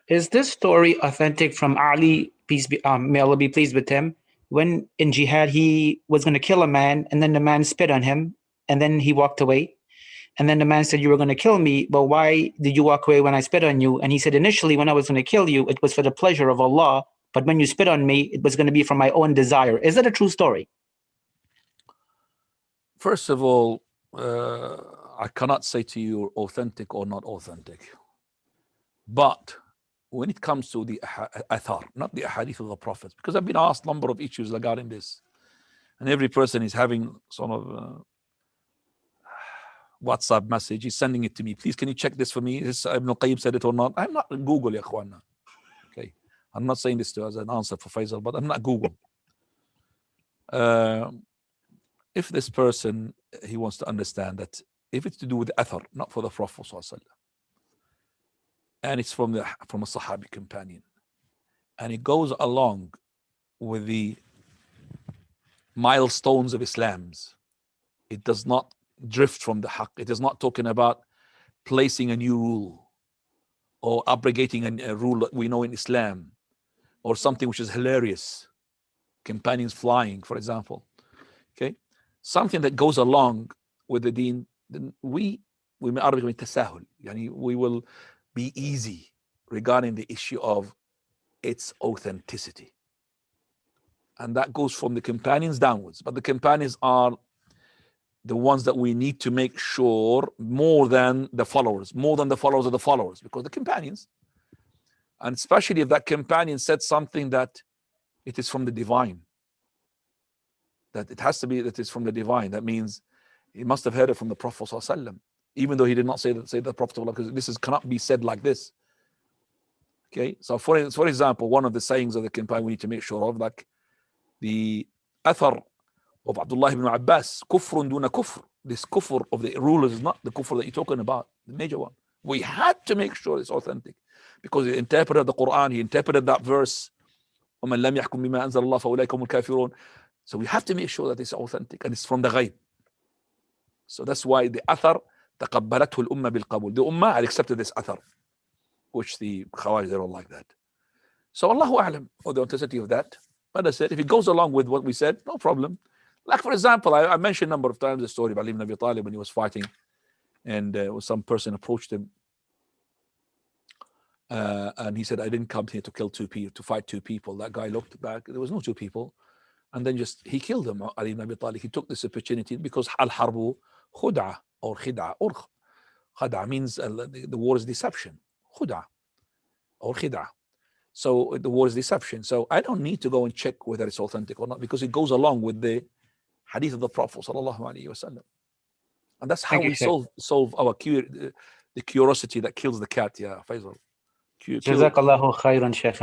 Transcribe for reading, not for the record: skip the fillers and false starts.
Is this story authentic from Ali, may Allah be pleased with him? When in jihad he was going to kill a man, and then the man spit on him, and then he walked away. And then the man said, "You were going to kill me, but why did you walk away when I spit on you?" And he said, "Initially, when I was going to kill you, it was for the pleasure of Allah. But when you spit on me, it was going to be from my own desire." Is that a true story? First of all, I cannot say to you authentic or not authentic. But when it comes to the athar, not the ahadith of the Prophet, because I've been asked a number of issues regarding this, and every person is having sort of WhatsApp message, he's sending it to me. Please, can you check this for me? Is Ibn al-Qayyim said it or not? I'm not Google, ya akhwana. Okay, I'm not saying this as an answer for Faisal, but I'm not Google. If this person, he wants to understand that if it's to do with athar, not for the Prophet ﷺ, and it's from a Sahabi companion, and it goes along with the milestones of Islam's, it does not drift from the haqq. It is not talking about placing a new rule or abrogating a rule that we know in Islam, or something which is hilarious, companions flying, for example. Okay, something that goes along with the deen, then we Arabic tasahul, yani we will be easy regarding the issue of its authenticity, and that goes from the companions downwards. But the companions are the ones that we need to make sure more than the followers of the followers, because the companions, and especially if that companion said something that it is from the divine, that it has to be that it's from the divine. That means he must have heard it from the Prophet ﷺ, even though he did not say the Prophet, because this cannot be said like this. Okay, so for example, one of the sayings of the companion we need to make sure of, like the athar of Abdullah ibn Abbas, kufrun duna kufr. This kufr of the rulers is not the kufr that you're talking about, the major one. We had to make sure it's authentic, because he interpreted the Quran, he interpreted that verse, وَمَنْ لَمْ يَحْكُمْ بِمَا أَنزَلَ اللَّهُ فَأُولَٰئِكَ هُمُ الْكَافِرُونَ. So we have to make sure that it's authentic and it's from the ghaib. So that's why the athar تقبلته الأمة بالقبول. The ummah had accepted this athar, which the Khawarij, they don't like that. So Allahu A'lam for the authenticity of that. But I said, if it goes along with what we said, no problem. Like, for example, I mentioned a number of times the story about Ali ibn Abi Talib when he was fighting, and some person approached him, and he said, "I didn't come here to kill two people, to fight two people." That guy looked back, there was no two people, and then he killed him. Ali ibn Abi Talib, he took this opportunity, because al-harbu khud'a or khid'a, or khad'a means the war is deception, khud'a or khid'a. So the war is deception. So I don't need to go and check whether it's authentic or not, because it goes along with the hadith of the Prophet sallallahu alaihi wasallam, and that's how we solve our the curiosity that kills the cat. Yeah, Faisal. Jazakallahu khairan, Shaykh.